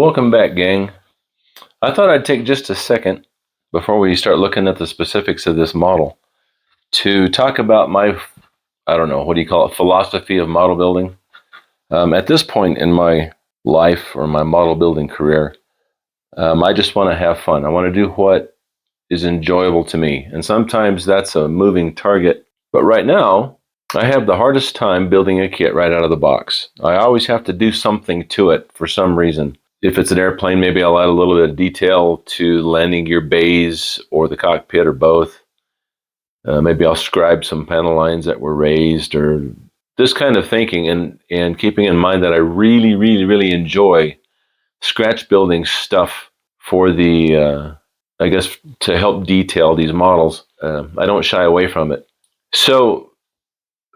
Welcome back, gang. I thought I'd take just a second before we start looking at the specifics of this model to talk about my, I don't know, what do you call it, philosophy of model building. At this point in my life or my model building career, I just want to have fun. I want to do what is enjoyable to me. And sometimes that's a moving target. But right now, I have the hardest time building a kit right out of the box. I always have to do something to it for some reason. If it's an airplane, maybe I'll add a little bit of detail to landing gear bays or the cockpit or both. Maybe I'll scribe some panel lines that were raised or this kind of thinking, and keeping in mind that I really enjoy scratch building stuff for the, I guess, to help detail these models. I don't shy away from it. So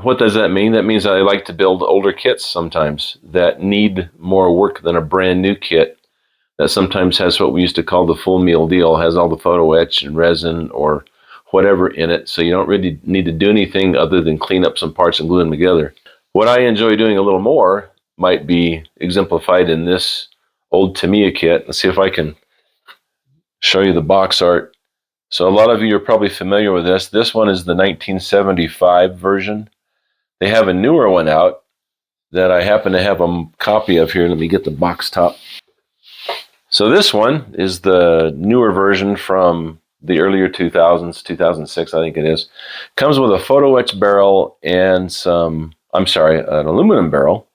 what does that mean? That means I like to build older kits sometimes that need more work than a brand new kit that sometimes has what we used to call the full meal deal, has all the photo etch and resin or whatever in it, so you don't really need to do anything other than clean up some parts and glue them together. What I enjoy doing a little more might be exemplified in this old Tamiya kit. Let's see if I can show you the box art. So a lot of you are probably familiar with this. This one is the 1975 version. They have a newer one out that I happen to have a copy of here. Let me get the box top. So this one is the newer version from the earlier 2000s, 2006, I think it is. Comes with a photo etch barrel and an aluminum barrel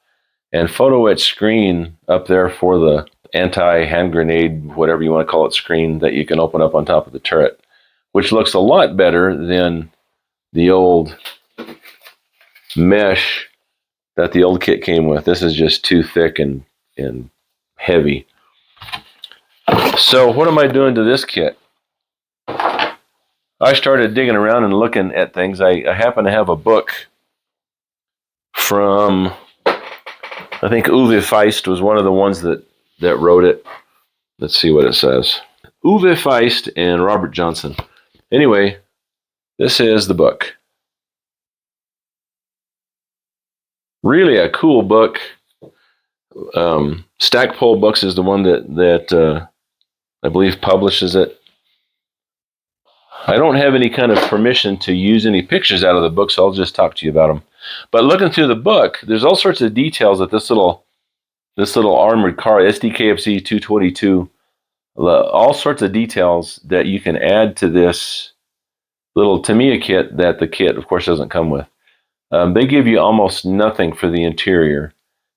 and photo etch screen up there for the anti-hand grenade, whatever you want to call it, screen that you can open up on top of the turret, which looks a lot better than the old mesh that the old kit came with. This is just too thick and heavy. So what am I doing to this kit? I started digging around and looking at things. I happen to have a book from, I think Uwe Feist was one of the ones that wrote it. Let's see what it says. Uwe Feist and Robert Johnson. Anyway, this is the book. Really a cool book. Stackpole Books is the one that I believe publishes it. I don't have any kind of permission to use any pictures out of the book, so I'll just talk to you about them. But looking through the book, there's all sorts of details that this little armored car, Sd.Kfz 222, all sorts of details that you can add to this little Tamiya kit that the kit, of course, doesn't come with. They give you almost nothing for the interior.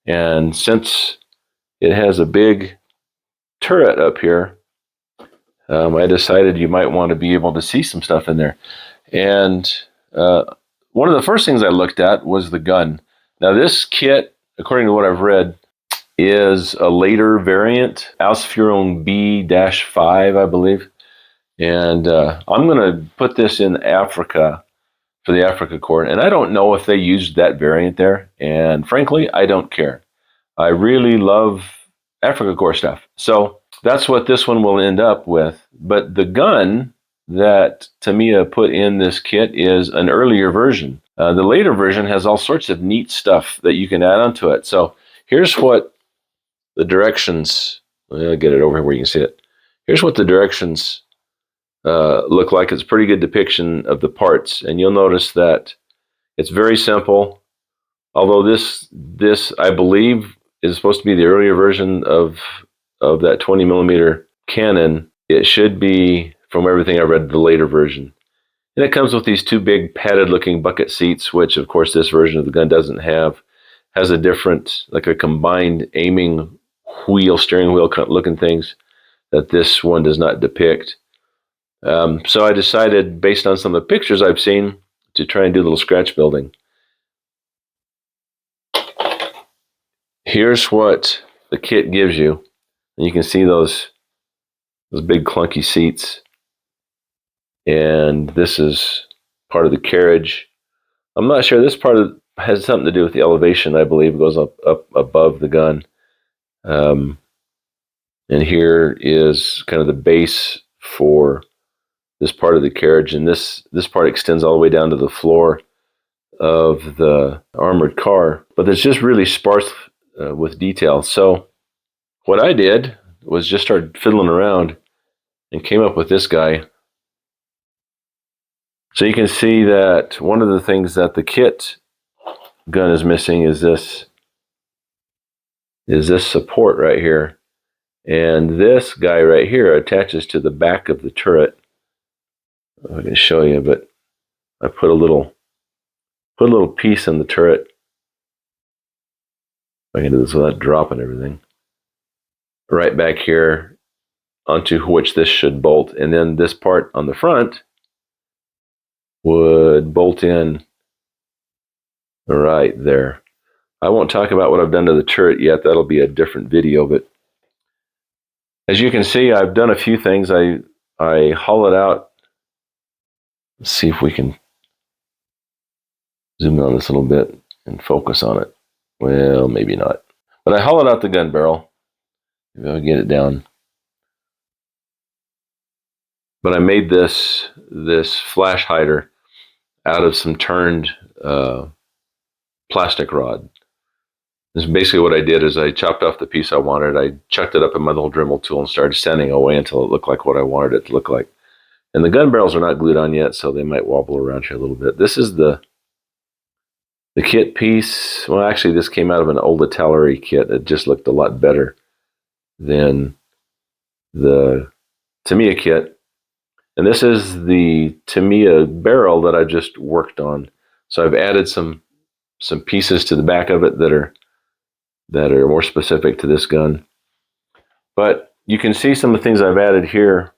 And since it has a big turret up here, I decided you might want to be able to see some stuff in there. And one of the first things I looked at was the gun. Now this kit, according to what I've read, is a later variant, Ausführung B-5, I believe. And I'm going to put this in Africa for the Africa Corps. And I don't know if they used that variant there. And frankly, I don't care. I really love Africa Corps stuff. So that's what this one will end up with. But the gun that Tamiya put in this kit is an earlier version. The later version has all sorts of neat stuff that you can add onto it. So here's what the directions, I'll get it over here where you can see it. Here's what the directions look like. It's a pretty good depiction of the parts. And you'll notice that it's very simple. Although this I believe is supposed to be the earlier version of that 20 millimeter cannon. It should be, from everything I read, the later version. And it comes with these two big padded looking bucket seats, which of course this version of the gun doesn't have. Has a different, like a combined aiming wheel, steering wheel looking things that this one does not depict. So I decided, based on some of the pictures I've seen, to try and do a little scratch building. Here's what the kit gives you. And you can see those big clunky seats. And this is part of the carriage. I'm not sure. This part has something to do with the elevation, I believe. It goes up above the gun. And here is kind of the base for this part of the carriage. And this part extends all the way down to the floor of the armored car. But it's just really sparse with detail. So what I did, was just started fiddling around and came up with this guy. So you can see that one of the things that the kit gun is missing is this support right here. And this guy right here attaches to the back of the turret. I can show you, but I put a little piece in the turret. I can do this without dropping everything. Right back here onto which this should bolt. And then this part on the front would bolt in right there. I won't talk about what I've done to the turret yet. That'll be a different video. But as you can see, I've done a few things. I hollowed out. Let's see if we can zoom in on this a little bit and focus on it. Well, maybe not. But I hollowed out the gun barrel. Maybe I'll get it down. But I made this flash hider out of some turned plastic rod. This is basically what I did is I chopped off the piece I wanted. I chucked it up in my little Dremel tool and started sanding away until it looked like what I wanted it to look like. And the gun barrels are not glued on yet, so they might wobble around here a little bit. This is the kit piece. Well, actually, this came out of an old Italeri kit. It just looked a lot better than the Tamiya kit. And this is the Tamiya barrel that I just worked on. So I've added some pieces to the back of it that are more specific to this gun. But you can see some of the things I've added here.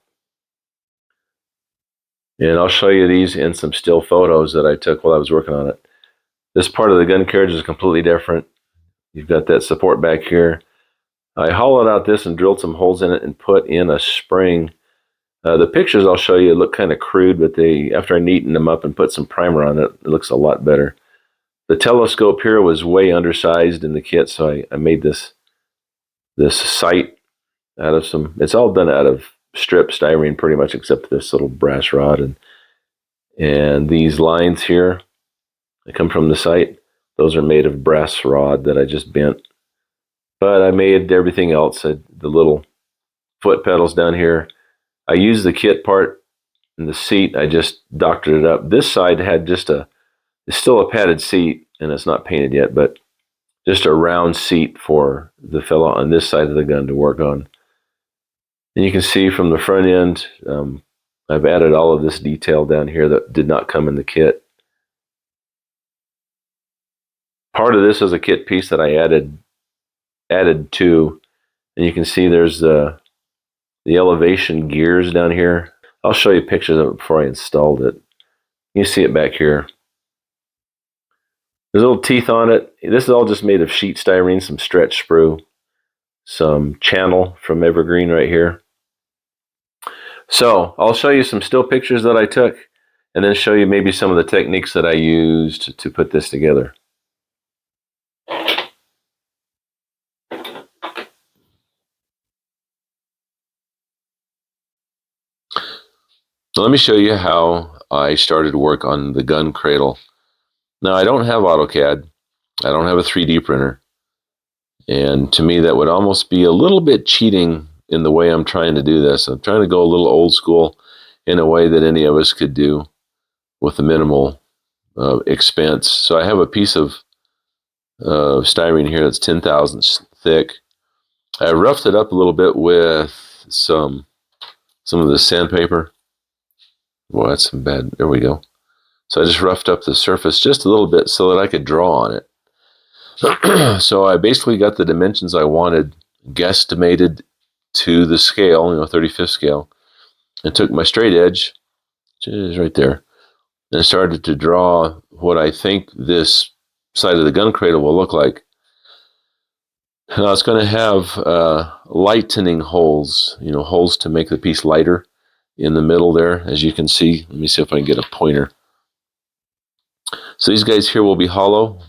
And I'll show you these in some still photos that I took while I was working on it. This part of the gun carriage is completely different. You've got that support back here. I hollowed out this and drilled some holes in it and put in a spring. The pictures I'll show you look kind of crude, but after I neatened them up and put some primer on it, it looks a lot better. The telescope here was way undersized in the kit, so I made this sight out of some. It's all done out of strip styrene pretty much, except this little brass rod and these lines here that come from the sight. Those are made of brass rod that I just bent. But I made everything else. The little foot pedals down here. I used the kit part and the seat. I just doctored it up. This side had just it's still a padded seat, and it's not painted yet, but just a round seat for the fellow on this side of the gun to work on. And you can see from the front end, I've added all of this detail down here that did not come in the kit. Part of this is a kit piece that I added to, and you can see there's the elevation gears down here. I'll show you pictures of it before I installed it. You see it back here. There's little teeth on it. This is all just made of sheet styrene, some stretch sprue, some channel from Evergreen right here. So I'll show you some still pictures that I took and then show you maybe some of the techniques that I used to put this together. So let me show you how I started work on the gun cradle. Now, I don't have AutoCAD. I don't have a 3D printer. And to me, that would almost be a little bit cheating in the way I'm trying to do this. I'm trying to go a little old school in a way that any of us could do with a minimal expense. So I have a piece of styrene here that's 10 thousandths thick. I roughed it up a little bit with some of the sandpaper. Well, that's some bad. There we go. So I just roughed up the surface just a little bit so that I could draw on it. So I basically got the dimensions I wanted guesstimated to the scale, 35th scale, and took my straight edge, which is right there, and started to draw what I think this side of the gun cradle will look like. Now it's going to have lightening holes, holes to make the piece lighter in the middle there, as you can see. Let me see if I can get a pointer. So these guys here will be hollow,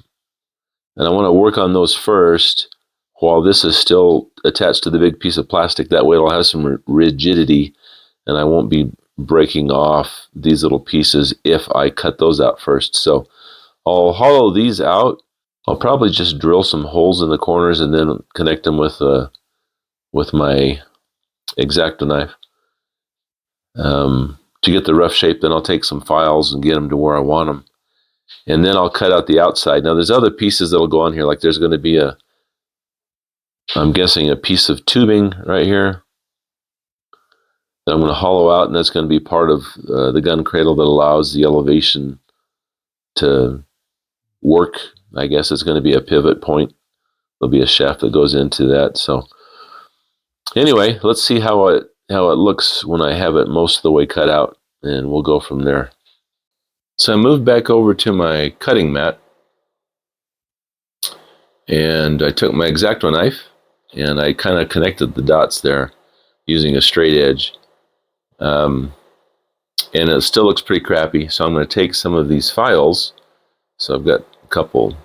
and I want to work on those first while this is still attached to the big piece of plastic. That way it'll have some rigidity, and I won't be breaking off these little pieces if I cut those out first. So I'll hollow these out. I'll probably just drill some holes in the corners and then connect them with my X-Acto knife to get the rough shape. Then I'll take some files and get them to where I want them. And then I'll cut out the outside. Now there's other pieces that'll go on here. Like there's going to be I'm guessing a piece of tubing right here that I'm going to hollow out, and that's going to be part of the gun cradle that allows the elevation to work. I guess it's going to be a pivot point. There'll be a shaft that goes into that. So anyway, let's see how it looks when I have it most of the way cut out, and we'll go from there. So I moved back over to my cutting mat, and I took my X-Acto knife and I kind of connected the dots there using a straight edge. And it still looks pretty crappy, so I'm going to take some of these files. So I've got a couple,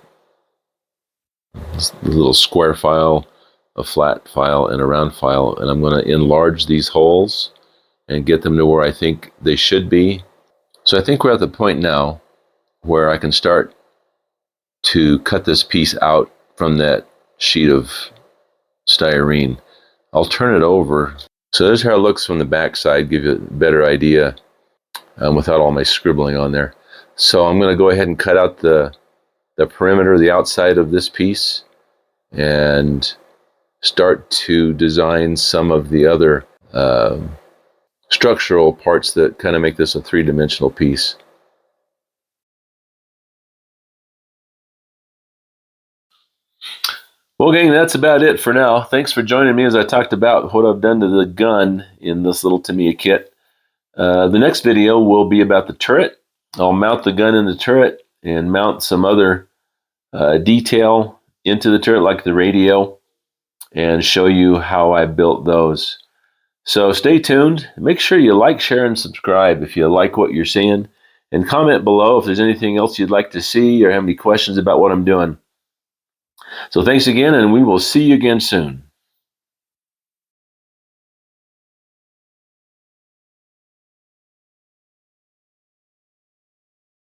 a little square file, a flat file, and a round file, and I'm going to enlarge these holes and get them to where I think they should be. So I think we're at the point now where I can start to cut this piece out from that sheet of styrene. I'll turn it over. So there's how it looks from the back side, give you a better idea without all my scribbling on there. So I'm going to go ahead and cut out the perimeter, the outside of this piece, and start to design some of the other structural parts that kind of make this a three-dimensional piece. Well, gang, that's about it for now. Thanks for joining me as I talked about what I've done to the gun in this little Tamiya kit. The next video will be about the turret. I'll mount the gun in the turret and mount some other detail into the turret, like the radio, and show you how I built those. So stay tuned. Make sure you like, share, and subscribe if you like what you're seeing. And comment below if there's anything else you'd like to see or have any questions about what I'm doing. So thanks again, and we will see you again soon.